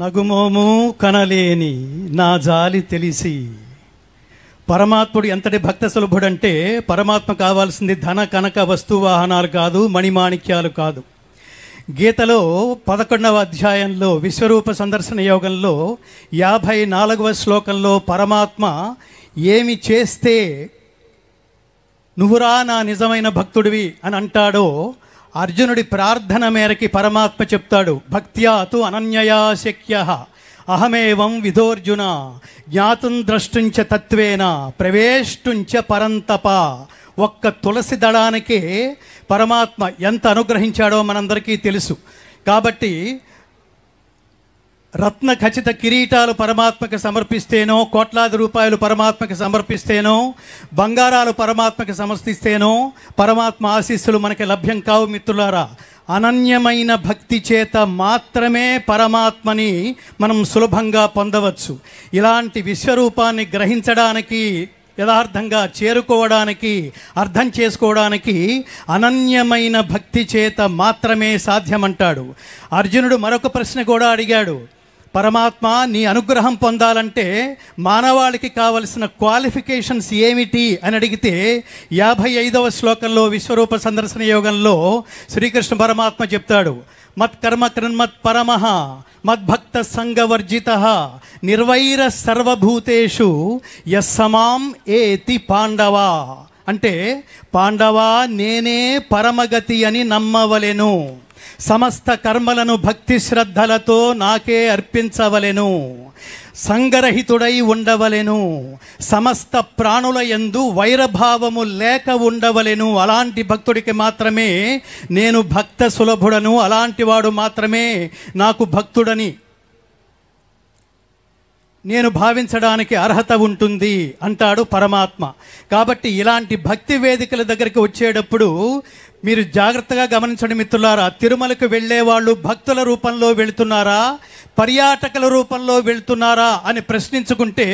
నగుమోము కనలేని నా జాలి తెలిసి. పరమాత్ముడు ఎంతటి భక్త సులభుడంటే, పరమాత్మ కావాల్సింది ధన కనక వస్తువాహనాలు కాదు, మణిమాణిక్యాలు కాదు. గీతలో 11వ అధ్యాయంలో విశ్వరూప సందర్శన యోగంలో 54వ శ్లోకంలో పరమాత్మ ఏమి చేస్తే నువ్వురా నా నిజమైన భక్తుడివి అని అంటాడో, అర్జునుడి ప్రార్థన మేరకి పరమాత్మ చెప్తాడు, భక్త్యా తు అనన్యయా శక్యః అహమేవం విధోర్జున జ్ఞాతుం ద్రష్టుంచ తత్వేన ప్రవేష్టుంచ పరంతప. ఒక్క తులసి దళానికే పరమాత్మ ఎంత అనుగ్రహించాడో మనందరికీ తెలుసు. కాబట్టి రత్న ఖచ్చిత కిరీటాలు పరమాత్మకి సమర్పిస్తేనో, కోట్లాది రూపాయలు పరమాత్మకి సమర్పిస్తేనో, బంగారాలు పరమాత్మకి సమర్పిస్తేనో పరమాత్మ ఆశీస్సులు మనకి లభ్యం కావు మిత్రులారా. అనన్యమైన భక్తి చేత మాత్రమే పరమాత్మని మనం సులభంగా పొందవచ్చు. ఇలాంటి విశ్వరూపాన్ని గ్రహించడానికి, యథార్థంగా చేరుకోవడానికి, అర్థం చేసుకోవడానికి అనన్యమైన భక్తి చేత మాత్రమే సాధ్యమంటాడు. అర్జునుడు మరొక ప్రశ్న కూడా అడిగాడు, పరమాత్మ నీ అనుగ్రహం పొందాలంటే మానవాళికి కావలసిన క్వాలిఫికేషన్స్ ఏమిటి అని అడిగితే 55వ శ్లోకంలో విశ్వరూప సందర్శన యోగంలో శ్రీకృష్ణ పరమాత్మ చెప్తాడు, మత్కర్మ కృన్మత్ పరమః మద్భక్త సంగవర్జిత నిర్వైర సర్వభూతేషు యస్సమాం ఏతి పాండవ. అంటే పాండవా నేనే పరమగతి అని నమ్మవలెను, సమస్త కర్మలను భక్తి శ్రద్ధలతో నాకే అర్పించవలెను, సంగరహితుడై ఉండవలెను, సమస్త ప్రాణుల యందు వైరభావము లేక ఉండవలెను. అలాంటి భక్తుడికి మాత్రమే నేను భక్త సులభుడను, అలాంటి వాడు మాత్రమే నాకు భక్తుడని నేను భావించడానికి అర్హత ఉంటుంది అంటాడు పరమాత్మ. కాబట్టి ఇలాంటి భక్తి వేదికల దగ్గరికి వచ్చేటప్పుడు మీరు జాగ్రత్తగా గమనించండి మిత్రులారా. తిరుమలకు వెళ్ళే వాళ్ళు భక్తుల రూపంలో వెళుతున్నారా, పర్యాటకుల రూపంలో వెళుతున్నారా అని ప్రశ్నించుకుంటే,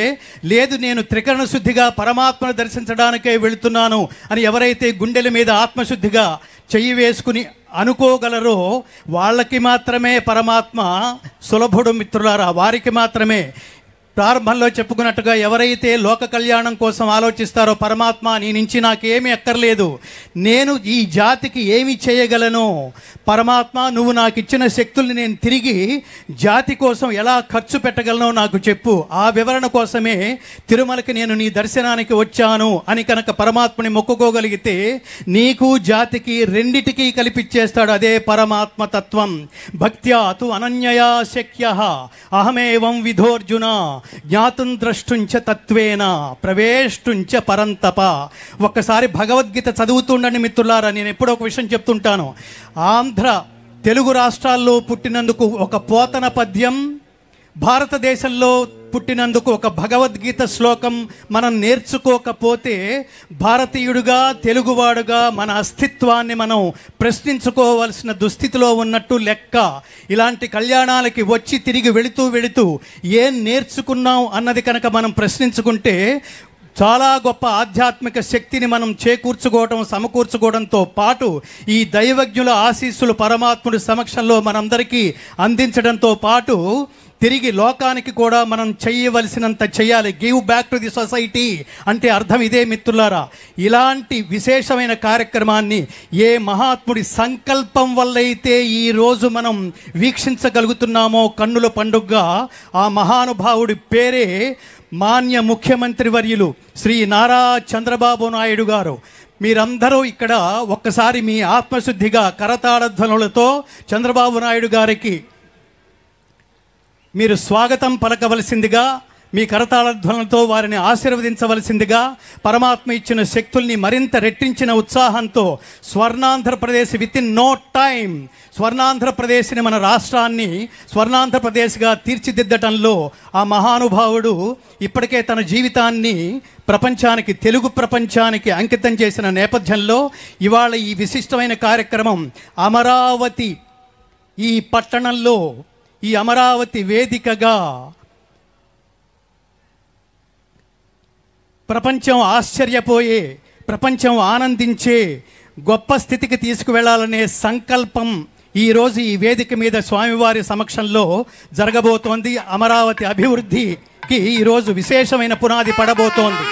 లేదు నేను త్రికరణ శుద్ధిగా పరమాత్మను దర్శించడానికే వెళుతున్నాను అని ఎవరైతే గుండెల మీద ఆత్మశుద్ధిగా చెయ్యి వేసుకుని అనుకోగలరో వాళ్ళకి మాత్రమే పరమాత్మ సులభుడు మిత్రులారా. వారికి మాత్రమే. ప్రారంభంలో చెప్పుకున్నట్టుగా ఎవరైతే లోక కళ్యాణం కోసం ఆలోచిస్తారో, పరమాత్మ నీ నుంచి నాకేమీ అక్కర్లేదు, నేను ఈ జాతికి ఏమి చేయగలను, పరమాత్మ నువ్వు నాకు ఇచ్చిన శక్తుల్ని నేను తిరిగి జాతి కోసం ఎలా ఖర్చు పెట్టగలనో నాకు చెప్పు, ఆ వివరణ కోసమే తిరుమలకి నేను నీ దర్శనానికి వచ్చాను అని కనుక పరమాత్మని మొక్కుకోగలిగితే నీకు జాతికి రెండిటికీ కల్పించేస్తాడు. అదే పరమాత్మ తత్వం. భక్త్యా తు అనన్యయా శక్యః అహమేవం విధోర్జున జ్ఞాతుం ద్రష్టుంచ తత్వేన ప్రవేష్టుంచ పరంతప. ఒక్కసారి భగవద్గీత చదువుతుండండి మిత్రులారా. నేను ఎప్పుడో ఒక విషయం చెప్తుంటాను. ఆంధ్ర తెలుగు రాష్ట్రాల్లో పుట్టినందుకు ఒక పోతన పద్యం, భారతదేశంలో పుట్టినందుకు ఒక భగవద్గీత శ్లోకం మనం నేర్చుకోకపోతే భారతీయుడిగా, తెలుగువాడుగా మన అస్తిత్వాన్ని మనం ప్రశ్నించుకోవాల్సిన దుస్థితిలో ఉన్నట్టు లెక్క. ఇలాంటి కళ్యాణాలకి వచ్చి తిరిగి వెళుతూ ఏం నేర్చుకున్నాం అన్నది కనుక మనం ప్రశ్నించుకుంటే చాలా గొప్ప ఆధ్యాత్మిక శక్తిని మనం చేకూర్చుకోవడం, సమకూర్చుకోవడంతో పాటు ఈ దైవజ్ఞుల ఆశీస్సులు పరమాత్ముడి సమక్షంలో మనందరికీ అందించడంతో పాటు తిరిగి లోకానికి కూడా మనం చేయవలసినంత చేయాలి. Give back to the society అంటే అర్థం ఇదే మిత్రులారా. ఇలాంటి విశేషమైన కార్యక్రమాన్ని ఏ మహాత్ముడి సంకల్పం వల్లైతే ఈరోజు మనం వీక్షించగలుగుతున్నామో కన్నుల పండుగగా, ఆ మహానుభావుడి పేరే మాన్య ముఖ్యమంత్రి వర్యులు శ్రీ నారా చంద్రబాబు నాయుడు గారు. మీరందరూ ఇక్కడ ఒక్కసారి మీ ఆత్మశుద్ధిగా కరతాళధ్వనులతో చంద్రబాబు నాయుడు గారికి మీరు స్వాగతం పలకవలసిందిగా, మీ కరతాళధ్వనులతో వారిని ఆశీర్వదించవలసిందిగా, పరమాత్మ ఇచ్చిన శక్తుల్ని మరింత రెట్టించిన ఉత్సాహంతో స్వర్ణాంధ్రప్రదేశ్ విత్ ఇన్ నో టైం స్వర్ణాంధ్రప్రదేశ్ని, మన రాష్ట్రాన్ని స్వర్ణాంధ్రప్రదేశ్గా తీర్చిదిద్దటంలో ఆ మహానుభావుడు ఇప్పటికే తన జీవితాన్ని ప్రపంచానికి, తెలుగు ప్రపంచానికి అంకితం చేసిన నేపథ్యంలో ఇవాళ ఈ విశిష్టమైన కార్యక్రమం అమరావతి ఈ పట్టణంలో, ఈ అమరావతి వేదికగా ప్రపంచం ఆశ్చర్యపోయే, ప్రపంచం ఆనందించే గొప్ప స్థితికి తీసుకువెళ్ళాలనే సంకల్పం ఈరోజు ఈ వేదిక మీద స్వామివారి సమక్షంలో జరగబోతోంది. అమరావతి అభివృద్ధికి ఈరోజు విశేషమైన పునాది పడబోతోంది.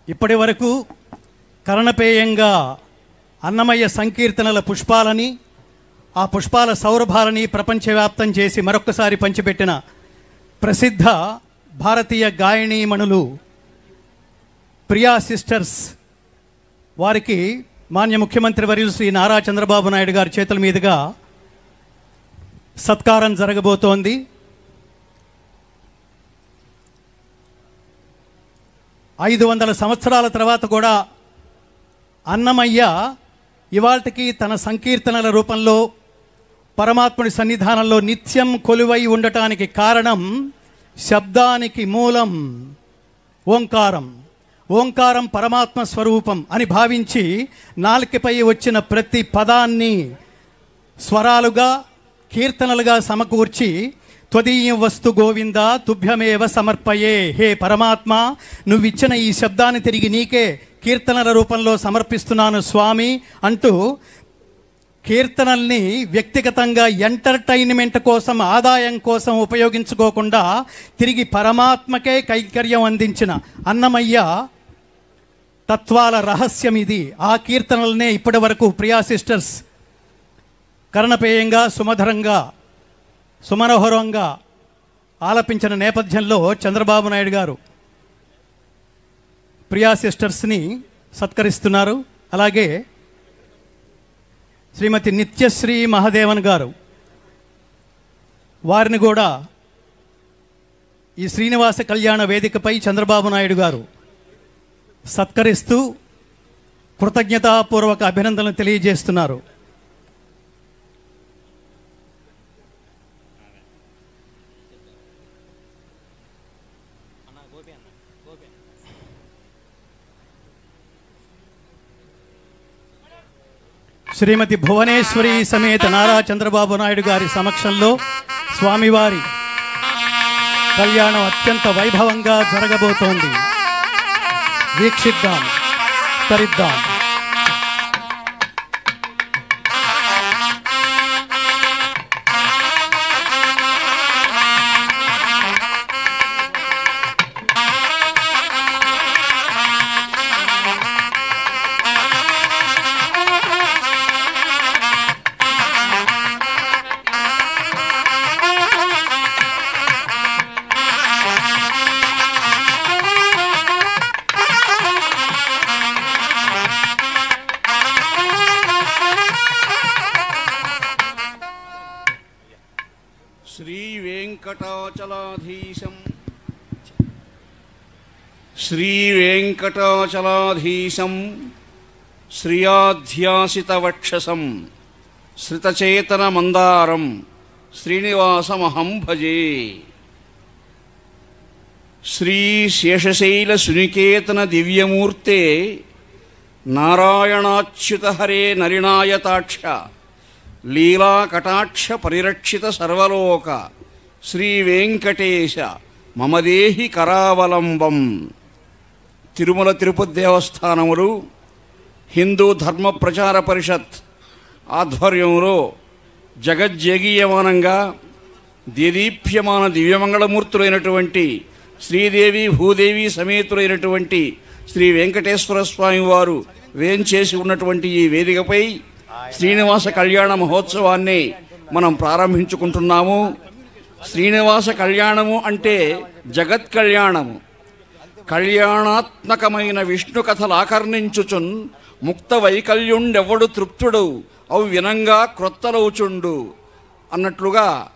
ఇప్పటి వరకు కర్ణపేయంగా అన్నమయ్య సంకీర్తనల పుష్పాలని, ఆ పుష్పాల సౌరభాలని ప్రపంచవ్యాప్తం చేసి మరొక్కసారి పంచిపెట్టిన ప్రసిద్ధ భారతీయ గాయనీమణులు ప్రియా సిస్టర్స్ వారికి మాన్య ముఖ్యమంత్రి వర్యులు శ్రీ నారా చంద్రబాబు నాయుడు గారి చేతుల మీదుగా సత్కారం జరగబోతోంది. 500 సంవత్సరాల తర్వాత కూడా అన్నమయ్య ఇవాళకి తన సంకీర్తనల రూపంలో పరమాత్ముడి సన్నిధానంలో నిత్యం కొలువై ఉండటానికి కారణం శబ్దానికి మూలం ఓంకారం. ఓంకారం పరమాత్మ స్వరూపం అని భావించి నాలుకపై వచ్చిన ప్రతి పదాన్ని స్వరాలుగా కీర్తనలుగా సమకూర్చి త్వదీయం వస్తు గోవింద తుభ్యమేవ సమర్పయే, హే పరమాత్మ నువ్విచ్చిన ఈ శబ్దాన్ని తిరిగి నీకే కీర్తనల రూపంలో సమర్పిస్తున్నాను స్వామి అంటూ కీర్తనల్ని వ్యక్తిగతంగా ఎంటర్టైన్మెంట్ కోసం, ఆదాయం కోసం ఉపయోగించుకోకుండా తిరిగి పరమాత్మకే కైంకర్యం అందించిన అన్నమయ్య తత్వాల రహస్యం ఇది. ఆ కీర్తనలనే ఇప్పటి వరకు ప్రియా సిస్టర్స్ కర్ణపేయంగా, సుమధురంగా, సుమనోహరంగా ఆలపించిన నేపథ్యంలో చంద్రబాబు నాయుడు గారు ప్రియా సిస్టర్స్ని సత్కరిస్తున్నారు. అలాగే శ్రీమతి నిత్యశ్రీ మహాదేవన్ గారు, వారిని కూడా ఈ శ్రీనివాస కళ్యాణ వేదికపై చంద్రబాబు నాయుడు గారు సత్కరిస్తూ కృతజ్ఞతాపూర్వక అభినందనలు తెలియజేస్తున్నారు. శ్రీమతి భువనేశ్వరి సమేత నారా చంద్రబాబు నాయుడు గారి సమక్షంలో స్వామివారి కళ్యాణం అత్యంత వైభవంగా జరగబోతోంది. వీక్షిద్దాం, తరిద్దాం. శ్రీవేంకటాచలాధీశం శ్రియాధ్యాసితవక్షసం శ్రితచేతనమందారం శ్రీనివాసమహం భజే. శ్రీశేషశైలసునికేతన దివ్యమూర్తే నారాయణాచ్యుత హరే నరినాయతాక్ష లీలాకటాక్ష పరిరక్షిత సర్వలోక శ్రీవేంకటేశ మమదేహి కరావలంబం. తిరుమల తిరుపతి దేవస్థానములు, హిందూ ధర్మ ప్రచార పరిషత్ ఆధ్వర్యంలో జగజ్జేగీయమానంగా దేదీప్యమాన దివ్యమంగళమూర్తులైనటువంటి శ్రీదేవి భూదేవి సమేతులైనటువంటి శ్రీ వెంకటేశ్వర స్వామి వారు వేంచేసి ఉన్నటువంటి ఈ వేదికపై శ్రీనివాస కళ్యాణ మహోత్సవాన్ని మనం ప్రారంభించుకుంటున్నాము. శ్రీనివాస కళ్యాణము అంటే జగత్ కళ్యాణము. కళ్యాణాత్మకమైన విష్ణు కథలు ఆకర్ణించుచున్ ముక్త వైకల్యుండెవ్వడు తృప్తుడు అవు వినంగా క్రొత్తలవుచుండు అన్నట్లుగా